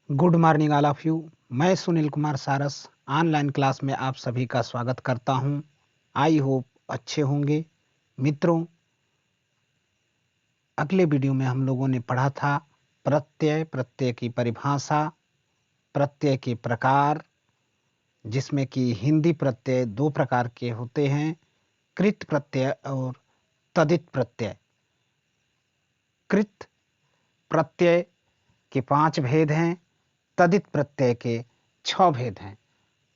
Good morning all of you. मैं सुनील कुमार सारस online class में आप सभी का स्वागत करता हूं। आई होप अच्छे होंगे। मित्रों, अगले वीडियो में हम लोगों ने पढ़ा था प्रत्यय, प्रत्यय की परिभाषा, प्रत्यय के प्रकार, जिसमें कि हिंदी प्रत्यय दो प्रकार के होते हैं, कृत प्रत्यय और तदित प्रत्यय। कृत प्रत्यय के 5 भेद हैं, तदित प्रत्यय के 6 भेद हैं।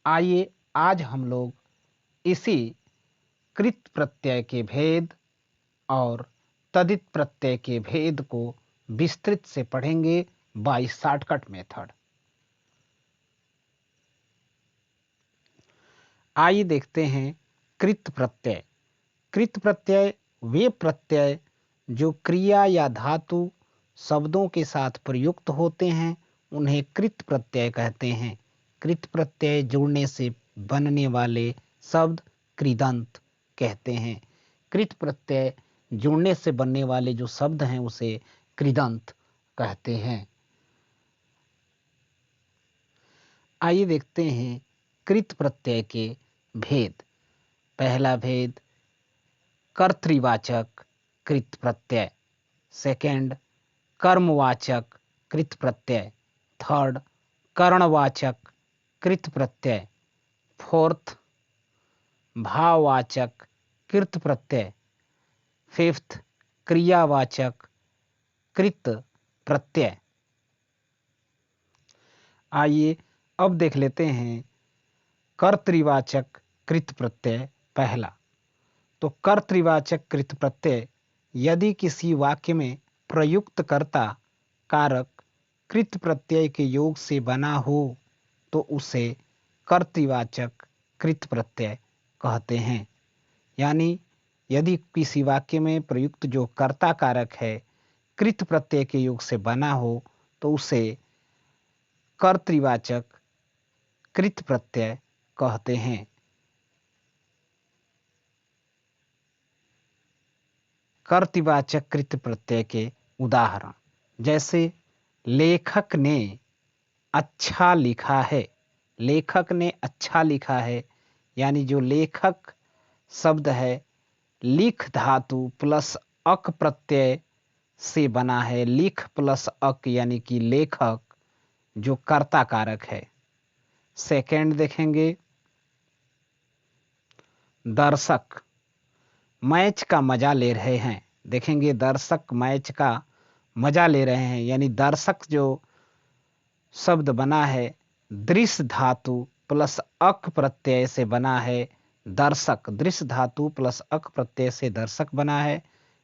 आइए आज हम लोग इसी कृत प्रत्यय के भेद और तदित प्रत्यय के भेद को विस्तृत से पढ़ेंगे बाय शॉर्टकट मेथड। आइए देखते हैं कृत प्रत्यय। कृत प्रत्यय वे प्रत्यय जो क्रिया या धातु शब्दों के साथ प्रयुक्त होते हैं, उन्हें कृत प्रत्यय कहते हैं। कृत प्रत्यय जुड़ने से बनने वाले शब्द कृदंत कहते हैं। कृत प्रत्यय जुड़ने से बनने वाले जो शब्द हैं उसे कृदंत कहते हैं। आइए देखते हैं कृत प्रत्यय के भेद। पहला भेद कर्तृवाचक कृत प्रत्यय। सेकंड कर्मवाचक कृत प्रत्यय। थर्ड करणवाचक कृत प्रत्यय। फोर्थ भाववाचक कृत प्रत्यय। फिफ्थ क्रियावाचक कृत प्रत्यय। आइए अब देख लेते हैं कर्तृवाचक कृत प्रत्यय। पहला तो कर्तृवाचक कृत प्रत्यय यदि किसी वाक्य में प्रयुक्त कर्ता कारक कृत प्रत्यय के योग से बना हो तो उसे कर्तृवाचक कृत प्रत्यय कहते हैं। यानी यदि किसी वाक्य में प्रयुक्त जो कर्ता कारक है कृत प्रत्यय के योग से बना हो तो उसे कर्तृवाचक कृत प्रत्यय कहते हैं। कर्तृवाचक कृत प्रत्यय के उदाहरण जैसे लेखक ने अच्छा लिखा है। लेखक ने अच्छा लिखा है यानी जो लेखक शब्द है लिख धातु प्लस अक प्रत्यय से बना है। लिख प्लस अक यानी कि लेखक जो कर्ता कारक है। सेकंड देखेंगे दर्शक मैच का मजा ले रहे हैं। देखेंगे दर्शक मैच का मजा ले रहे हैं यानी दर्शक जो शब्द बना है दृश्य धातु प्लस अक प्रत्यय से बना है। दर्शक दृश्य धातु प्लस अक प्रत्यय से दर्शक बना है।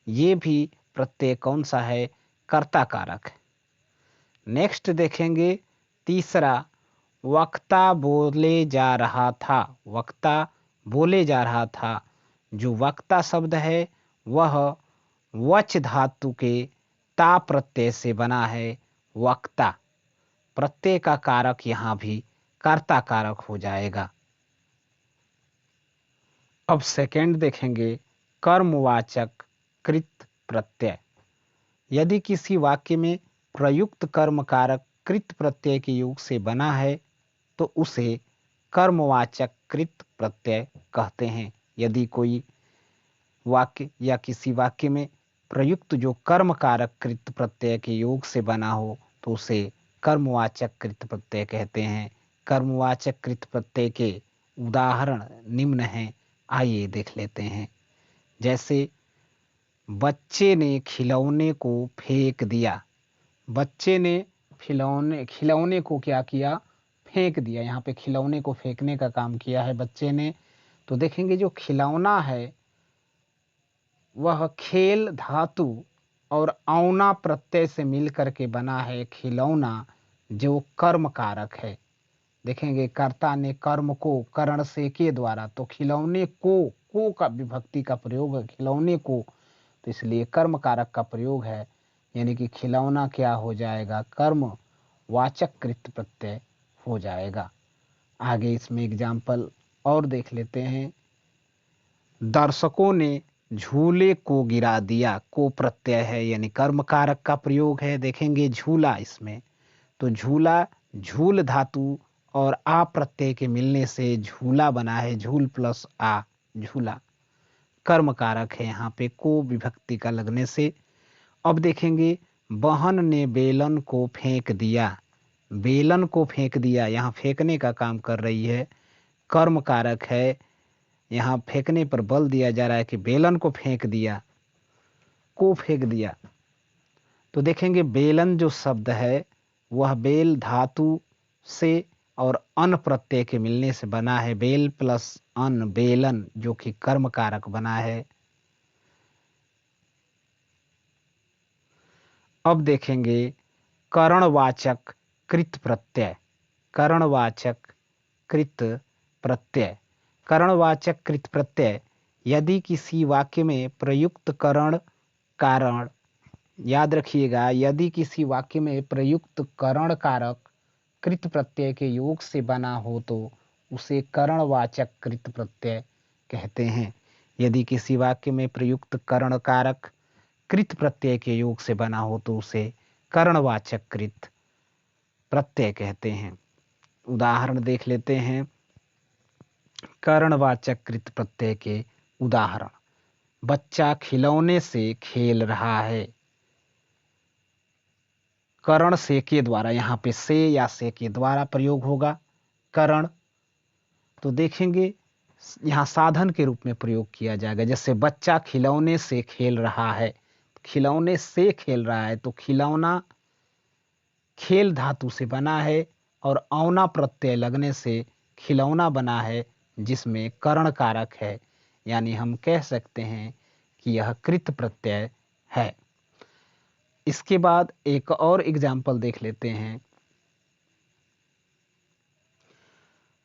ये भी प्रत्यय कौन सा है? कर्ता कारक है। नेक्स्ट देखेंगे तीसरा वक्ता बोले जा रहा था। वक्ता बोले जा रहा था। जो वक्ता शब्द है वह वच धातु के ता प्रत्यय से बना है। वक्ता प्रत्यय का कारक यहां भी कर्ता कारक हो जाएगा। अब सेकंड देखेंगे कर्मवाचक कृत प्रत्यय। यदि किसी वाक्य में प्रयुक्त कर्म कारक कृत प्रत्यय के योग से बना है तो उसे कर्मवाचक कृत प्रत्यय कहते हैं। यदि कोई वाक्य या किसी वाक्य में प्रयुक्त जो कर्म कारक कृत प्रत्यय के योग से बना हो तो उसे कर्मवाचक कृत प्रत्यय कहते हैं। कर्मवाचक कृत प्रत्यय के उदाहरण निम्न हैं। आइए देख लेते हैं। जैसे बच्चे ने खिलौने को फेंक दिया। बच्चे ने खिलौने को क्या किया? फेंक दिया। यहाँ पे खिलौने को फेंकने का काम किया है बच्चे ने। तो देखेंगे जो खिलौना है वह खेल धातु और औना प्रत्यय से मिलकर के बना है खिलौना जो कर्म कारक है। देखेंगे कर्ता ने कर्म को करण से के द्वारा तो खिलौने को का विभक्ति का प्रयोग है खिलौने को, तो इसलिए कर्म कारक का प्रयोग है। यानी कि खिलौना क्या हो जाएगा? कर्म वाचक कृत प्रत्यय हो जाएगा। आगे इसमें एग्जाम्पल और देख लेते हैं। दर्शकों ने झूले को गिरा दिया। को प्रत्यय है यानी कर्म कारक का प्रयोग है। देखेंगे झूला इसमें तो झूला झूल धातु और आ प्रत्यय के मिलने से झूला बना है, झूल प्लस आ झूला। कर्म कारक है यहाँ पे को विभक्ति का लगने से। अब देखेंगे बहन ने बेलन को फेंक दिया। बेलन को फेंक दिया, यहाँ फेंकने का काम कर रही है, कर्म कारक है। यहाँ फेंकने पर बल दिया जा रहा है कि बेलन को फेंक दिया, को फेंक दिया। तो देखेंगे बेलन जो शब्द है वह बेल धातु से और अन प्रत्यय के मिलने से बना है। बेल प्लस अन बेलन, जो कि कर्म कारक बना है। अब देखेंगे करणवाचक कृत प्रत्यय। करणवाचक कृत प्रत्यय। करणवाचक कृत प्रत्यय यदि किसी वाक्य में प्रयुक्त करण कारण, याद रखिएगा, यदि किसी वाक्य में प्रयुक्त करण कारक कृत प्रत्यय के योग से बना हो तो उसे करणवाचक कृत प्रत्यय कहते हैं। यदि किसी वाक्य में प्रयुक्त करण कारक कृत प्रत्यय के योग से बना हो तो उसे करणवाचक कृत प्रत्यय कहते हैं। उदाहरण देख लेते हैं करणवाचक कृत प्रत्यय के उदाहरण। बच्चा खिलौने से खेल रहा है। करण से के द्वारा, यहाँ पे से या से के द्वारा प्रयोग होगा करण। तो देखेंगे यहाँ साधन के रूप में प्रयोग किया जाएगा। जैसे बच्चा खिलौने से खेल रहा है, खिलौने से खेल रहा है तो खिलौना खेल धातु से बना है और औना प्रत्यय लगने से खिलौना बना है, जिसमें करण कारक है, यानी हम कह सकते हैं कि यह कृत प्रत्यय है। इसके बाद एक और एग्जाम्पल देख लेते हैं।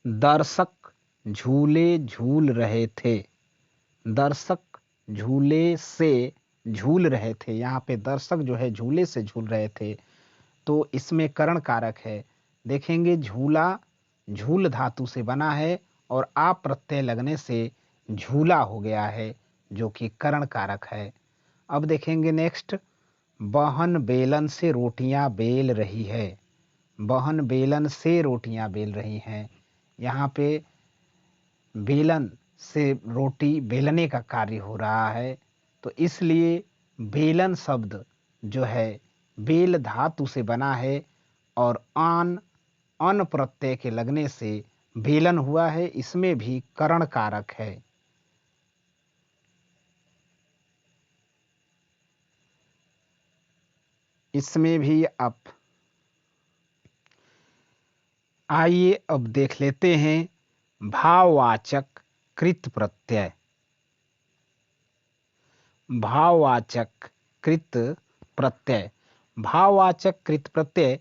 दर्शक झूले झूल रहे थे। दर्शक झूले से झूल रहे थे, यहाँ पे दर्शक जो है झूले से झूल रहे थे तो इसमें करण कारक है। देखेंगे झूला झूल धातु से बना है और आ प्रत्यय लगने से झूला हो गया है, जो कि करण कारक है। अब देखेंगे नेक्स्ट, बहन बेलन से रोटियां बेल रही है। बहन बेलन से रोटियां बेल रही हैं, यहाँ पे बेलन से रोटी बेलने का कार्य हो रहा है, तो इसलिए बेलन शब्द जो है बेल धातु से बना है और आन अन प्रत्यय के लगने से बेलन हुआ है, इसमें भी करण कारक है। इसमें भी आप आइए अब देख लेते हैं भाववाचक कृत प्रत्यय। भाववाचक कृत प्रत्यय। भाववाचक कृत प्रत्यय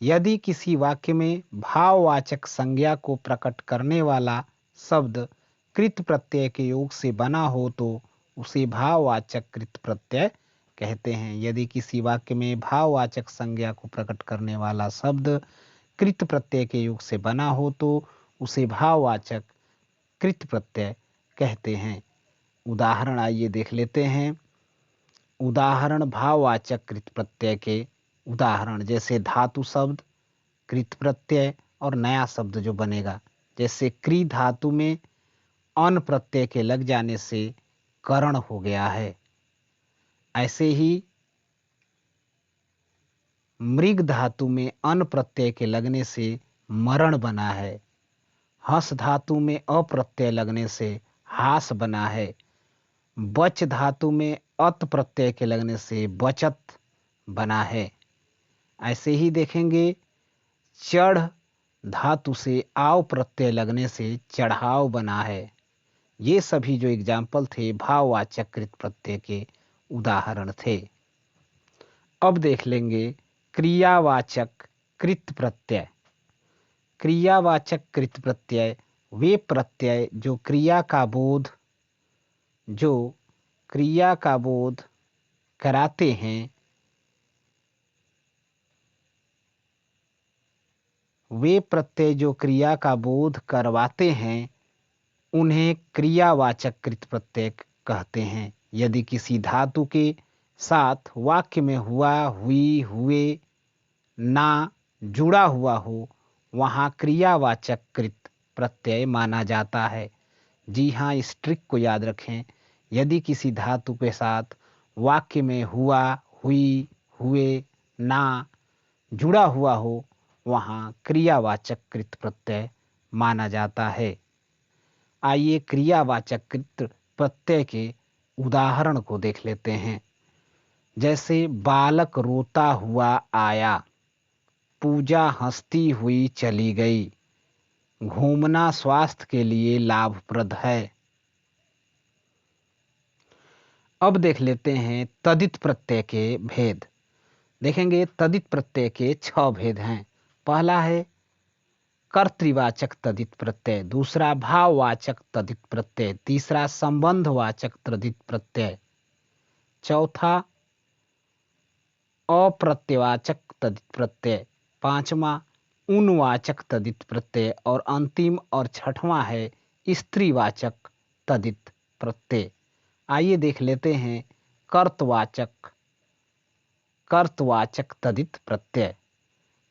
यदि किसी वाक्य में भाववाचक संज्ञा को प्रकट करने वाला शब्द कृत प्रत्यय के योग से बना हो तो उसे भाववाचक कृत प्रत्यय कहते हैं। यदि किसी वाक्य में भाववाचक संज्ञा को प्रकट करने वाला शब्द कृत प्रत्यय के योग से बना हो तो उसे भाववाचक कृत प्रत्यय कहते हैं। उदाहरण आइए देख लेते हैं। उदाहरण भाववाचक कृत प्रत्यय के उदाहरण, जैसे धातु शब्द कृत प्रत्यय और नया शब्द जो बनेगा, जैसे क्री धातु में अन प्रत्यय के लग जाने से करण हो गया है। ऐसे ही मृग धातु में अन प्रत्यय के लगने से मरण बना है। हस धातु में अप्रत्यय लगने से हास बना है। बच धातु में अत प्रत्यय के लगने से बचत बना है। ऐसे ही देखेंगे चढ़ धातु से आव प्रत्यय लगने से चढ़ाव बना है। ये सभी जो एग्जाम्पल थे भाववाचक कृत प्रत्यय के उदाहरण थे। अब देख लेंगे क्रियावाचक कृत प्रत्यय। क्रियावाचक कृत प्रत्यय वे प्रत्यय जो क्रिया का बोध कराते हैं, वे प्रत्यय जो क्रिया का बोध करवाते हैं उन्हें क्रियावाचक कृत प्रत्यय कहते हैं। यदि किसी धातु के साथ वाक्य में हुआ, हुई, हुए, ना, जुड़ा हुआ हो वहाँ क्रियावाचक कृत प्रत्यय माना जाता है। जी हाँ, इस ट्रिक को याद रखें। यदि किसी धातु के साथ वाक्य में हुआ, हुई, हुए, ना जुड़ा हुआ हो वहाँ क्रियावाचक कृत प्रत्यय माना जाता है। आइए क्रियावाचक कृत प्रत्यय के उदाहरण को देख लेते हैं। जैसे बालक रोता हुआ आया, पूजा हंसती हुई चली गई, घूमना स्वास्थ्य के लिए लाभप्रद है। अब देख लेते हैं तदित प्रत्यय के भेद। देखेंगे तदित प्रत्यय के 6 भेद हैं। पहला है कर्तृवाचक तदित प्रत्यय, दूसरा भाववाचक तदित प्रत्यय, तीसरा संबंधवाचक तदित प्रत्यय, चौथा अप्रत्ययवाचक तदित प्रत्यय, पांचवा उनवाचक तदित प्रत्यय और अंतिम और छठवां है स्त्रीवाचक तदित प्रत्यय। आइए देख लेते हैं कर्तवाचक कर्तवाचक तदित प्रत्यय।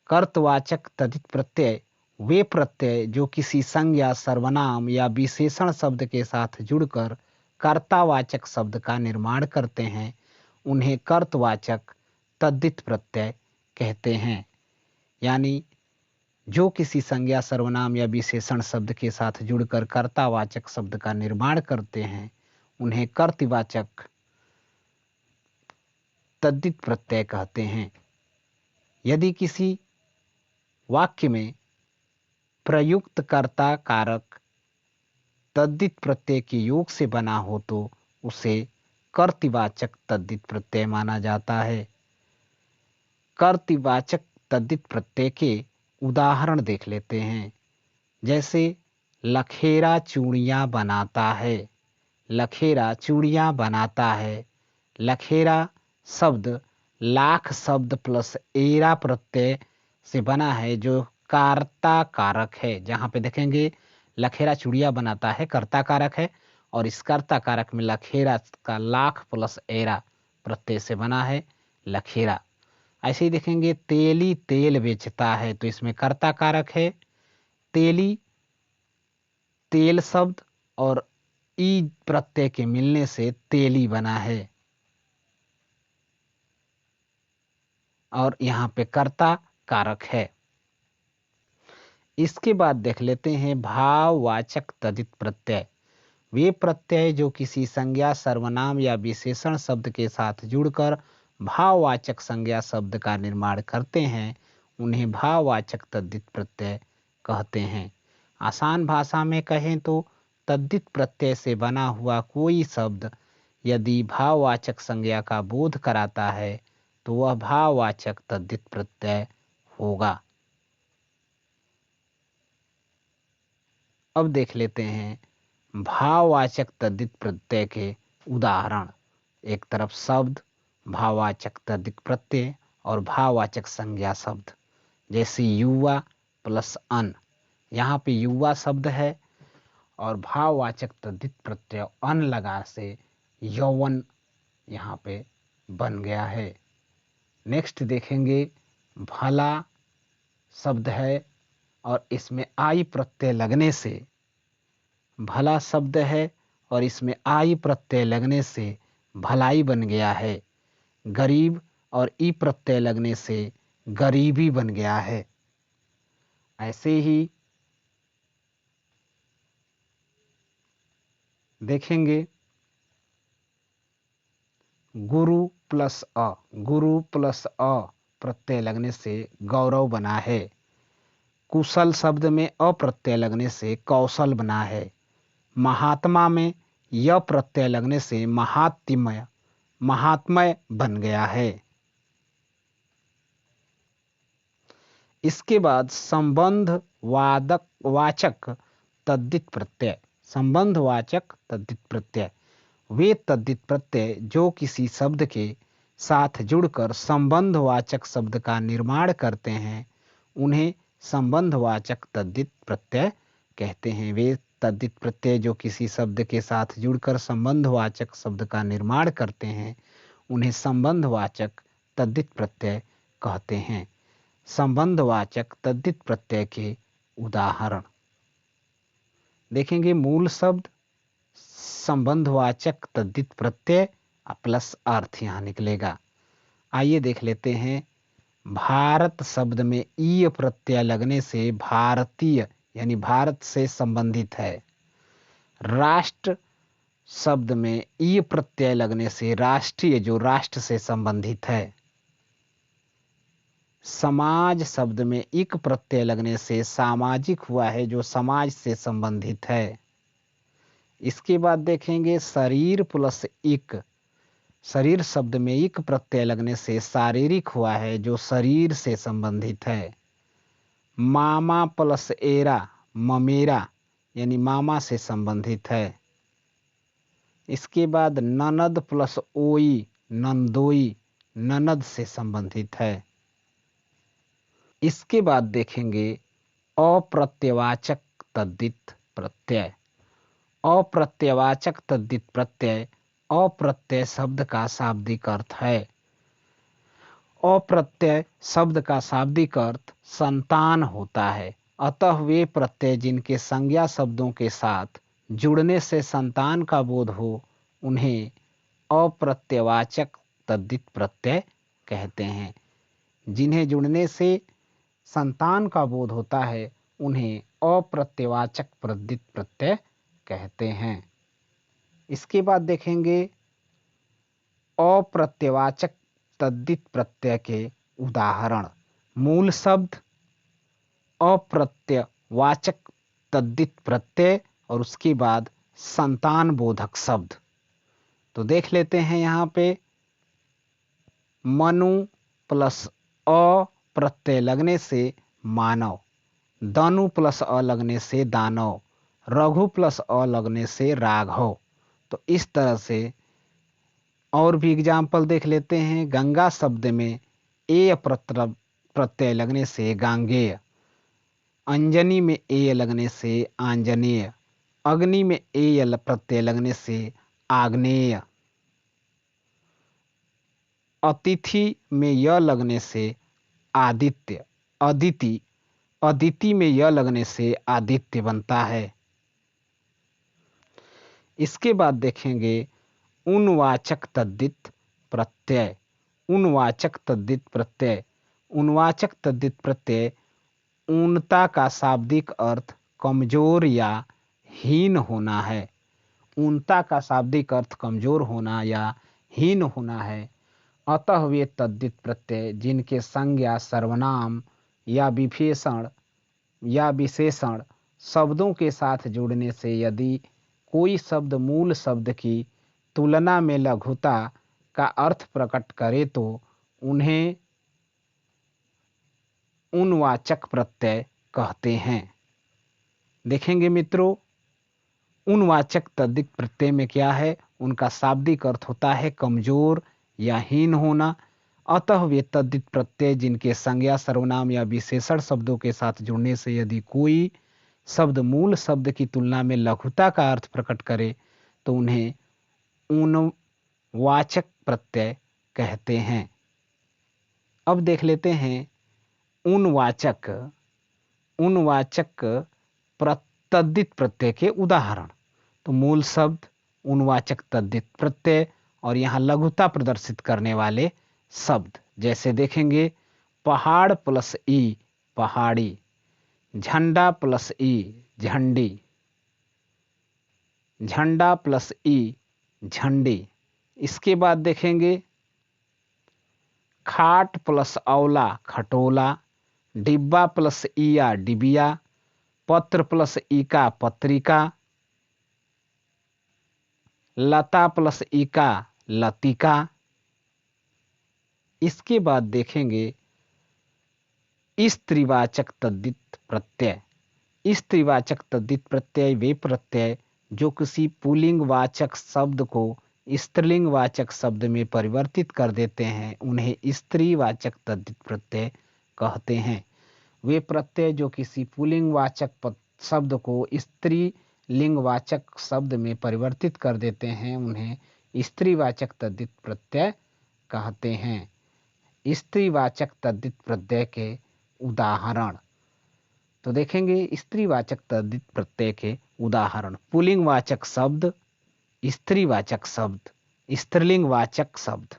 कर्तवाचक तदित प्रत्यय वे प्रत्यय जो किसी संज्ञा, सर्वनाम या विशेषण शब्द के साथ जुड़कर कर्तावाचक शब्द का निर्माण करते हैं, उन्हें कर्तवाचक तद्धित प्रत्यय कहते हैं। यानी जो किसी संज्ञा, सर्वनाम या विशेषण शब्द के साथ जुड़कर कर्तावाचक शब्द का निर्माण करते हैं, उन्हें कर्तवाचक तद्धित प्रत्यय कहते हैं। यदि किसी वाक्य में प्रयुक्त कर्ता कारक तद्धित प्रत्यय के योग से बना हो तो उसे कर्तवाचक तद्धित प्रत्यय माना जाता है। कर्तवाचक तद्धित प्रत्यय के उदाहरण देख लेते हैं। जैसे लखेरा चूड़ियां बनाता है, लखेरा चूड़ियां बनाता है। लखेरा शब्द लाख शब्द प्लस एरा प्रत्यय से बना है जो कर्ता कारक है। जहां पे देखेंगे लखेरा चूड़ियां बनाता है कर्ता कारक है और इस कर्ता कारक में लखेरा का लाख प्लस एरा प्रत्यय से बना है लखेरा। ऐसे ही देखेंगे तेली तेल बेचता है, तो इसमें कर्ता कारक है तेली, तेल शब्द और ई प्रत्यय के मिलने से तेली बना है और यहाँ पे कर्ता कारक है। इसके बाद देख लेते हैं भाववाचक तद्धित प्रत्यय। वे प्रत्यय जो किसी संज्ञा, सर्वनाम या विशेषण शब्द के साथ जुड़कर भाववाचक संज्ञा शब्द का निर्माण करते हैं, उन्हें भाववाचक तद्धित प्रत्यय कहते हैं। आसान भाषा में कहें तो तद्धित प्रत्यय से बना हुआ कोई शब्द यदि भाववाचक संज्ञा का बोध कराता है तो वह भाववाचक तद्धित प्रत्यय होगा। अब देख लेते हैं भाववाचक तद्धित प्रत्यय के उदाहरण। एक तरफ शब्द भाववाचक तद्धित प्रत्यय और भाववाचक संज्ञा शब्द, जैसे युवा प्लस अन। यहाँ पे युवा शब्द है और भाववाचक तद्धित प्रत्यय अन लगा से यौवन यहाँ पे बन गया है। नेक्स्ट देखेंगे भला शब्द है और इसमें आई प्रत्यय लगने से, भला शब्द है और इसमें आई प्रत्यय लगने से भलाई बन गया है। गरीब और ई प्रत्यय लगने से गरीबी बन गया है। ऐसे ही देखेंगे गुरु प्लस अ, गुरु प्लस अ प्रत्यय लगने से गौरव बना है। कुशल शब्द में अ प्रत्यय लगने से कौशल बना है। महात्मा में य प्रत्यय लगने से महात्म्य, महात्मय बन गया है। इसके बाद संबंध वादक वाचक तद्धित प्रत्यय। संबंधवाचक तद्धित प्रत्यय वे तद्धित प्रत्यय जो किसी शब्द के साथ जुड़कर संबंधवाचक शब्द का निर्माण करते हैं, उन्हें संबंधवाचक तद्धित प्रत्यय कहते हैं। वे तद्धित प्रत्यय जो किसी शब्द के साथ जुड़कर संबंधवाचक शब्द का निर्माण करते हैं, उन्हें संबंधवाचक तद्धित प्रत्यय कहते हैं। संबंधवाचक तद्धित प्रत्यय के उदाहरण। देखेंगे मूल शब्द, संबंधवाचक तद्धित प्रत्यय प्लस अर्थ यहां निकलेगा। आइए देख लेते हैं। भारत शब्द में ईय प्रत्यय लगने से भारतीय यानी भारत से संबंधित है। राष्ट्र शब्द में ईय प्रत्यय लगने से राष्ट्रीय जो राष्ट्र से संबंधित है। समाज शब्द में इक प्रत्यय लगने से सामाजिक हुआ है जो समाज से संबंधित है। इसके बाद देखेंगे शरीर प्लस इक, शरीर शब्द में इक प्रत्यय लगने से शारीरिक हुआ है जो शरीर से संबंधित है। मामा प्लस एरा, ममेरा यानी मामा से संबंधित है। इसके बाद ननद प्लस ओई, नंदोई ननद से संबंधित है। इसके बाद देखेंगे अप्रत्ययवाचक तद्धित प्रत्यय। अप्रत्ययवाचक तद्धित प्रत्यय, अप्रत्यय शब्द का शाब्दिक अर्थ है। अप्रत्यय शब्द का शाब्दिक अर्थ संतान होता है। अतः वे प्रत्यय जिनके संज्ञा शब्दों के साथ जुड़ने से संतान का बोध हो उन्हें अप्रत्ययवाचक तद्धित प्रत्यय कहते हैं। जिन्हें जुड़ने से संतान का बोध होता है उन्हें अप्रत्ययवाचक तद्धित प्रत्यय कहते हैं। इसके बाद देखेंगे अप्रत्ययवाचक तद्धित प्रत्यय के उदाहरण। मूल शब्द, अप्रत्ययवाचक तद्धित प्रत्यय और उसके बाद संतान बोधक शब्द। तो देख लेते हैं यहाँ पे। मनु प्लस अ प्रत्यय लगने से मानव, दनु प्लस अ लगने से दानव, रघु प्लस अ लगने से राघव। तो इस तरह से और भी एग्जाम्पल देख लेते हैं। गंगा शब्द में ए प्रत्यय लगने से गांगेय, अंजनी में ए लगने से आंजनेय, अग्नि में ए प्रत्यय लगने से आग्नेय, अतिथि में य लगने से आदित्य, अदिति, अदिति में य लगने से आदित्य बनता है। इसके बाद देखेंगे उनवाचक तद्धित प्रत्यय। उनवाचक तद्धित प्रत्यय, उनवाचक तद्धित प्रत्यय ऊनता का शाब्दिक अर्थ कमजोर या हीन होना है। ऊनता का शाब्दिक अर्थ कमजोर होना या हीन होना है। अतः वे तद्धित प्रत्यय जिनके संज्ञा सर्वनाम या विशेषण शब्दों के साथ जुड़ने से यदि कोई शब्द मूल शब्द की तुलना में लघुता का अर्थ प्रकट करे तो उन्हें उनवाचक प्रत्यय कहते हैं। देखेंगे मित्रों, उनवाचक तद्धित प्रत्यय में क्या है, उनका शाब्दिक अर्थ होता है कमजोर या हीन होना। अतः वे तद्धित प्रत्यय जिनके संज्ञा सर्वनाम या विशेषण शब्दों के साथ जुड़ने से यदि कोई शब्द मूल शब्द की तुलना में लघुता का अर्थ प्रकट करे तो उन्हें उनवाचक प्रत्यय कहते हैं। अब देख लेते हैं उनवाचक तद्धित प्रत्यय के उदाहरण। तो मूल शब्द, उनवाचक तद्धित प्रत्यय और यहाँ लघुता प्रदर्शित करने वाले शब्द जैसे देखेंगे पहाड़ प्लस ई पहाड़ी, झंडा प्लस ई झंडी, झंडा प्लस ई झंडी। इसके बाद देखेंगे खाट प्लस औला खटोला, डिब्बा प्लस ईया डिबिया, पत्र प्लस ईका पत्रिका, लता प्लस ईका लतिका। इसके बाद देखेंगे स्त्रीवाचक तद्धित प्रत्यय। स्त्रीवाचक तद्धित प्रत्यय वे प्रत्यय जो किसी पुल्लिंग वाचक शब्द को स्त्रीलिंग वाचक शब्द में परिवर्तित कर देते हैं उन्हें स्त्रीवाचक तद्धित प्रत्यय कहते हैं। वे प्रत्यय जो किसी पुल्लिंग वाचक शब्द को स्त्रीलिंग वाचक शब्द में परिवर्तित कर देते हैं उन्हें स्त्रीवाचक तद्धित प्रत्यय कहते हैं। स्त्रीवाचक तद्धित प्रत्यय के उदाहरण। तो देखेंगे स्त्रीवाचक तद्धित प्रत्यय के उदाहरण। पुल्लिंगवाचक शब्द, स्त्रीवाचक शब्द, स्त्रीलिंगवाचक शब्द।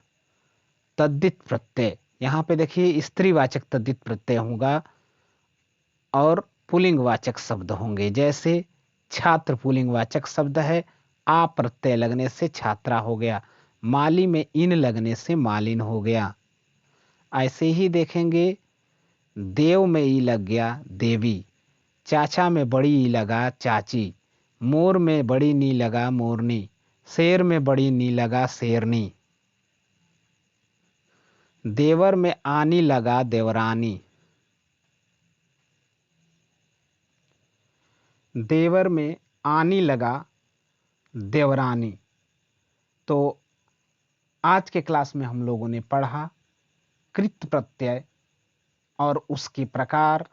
तद्धित प्रत्यय, यहाँ पे देखिए स्त्रीवाचक तद्धित प्रत्यय होगा और पुल्लिंगवाचक शब्द होंगे। जैसे छात्र पुल्लिंगवाचक शब्द है, आ प्रत्यय लगने से छात्रा हो गया। माली में इन लगने से मालिन हो गया। ऐसे ही देखेंगे देव में ई लग गया देवी। चाचा में बड़ी ई लगा चाची। मोर में बड़ी नी लगा मोरनी। शेर में बड़ी नी लगा शेरनी। देवर में आनी लगा देवरानी। देवर में आनी लगा देवरानी। तो आज के क्लास में हम लोगों ने पढ़ा कृत प्रत्यय और उसके प्रकार।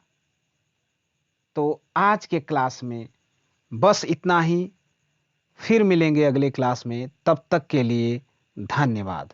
तो आज के क्लास में बस इतना ही। फिर मिलेंगे अगले क्लास में, तब तक के लिए धन्यवाद।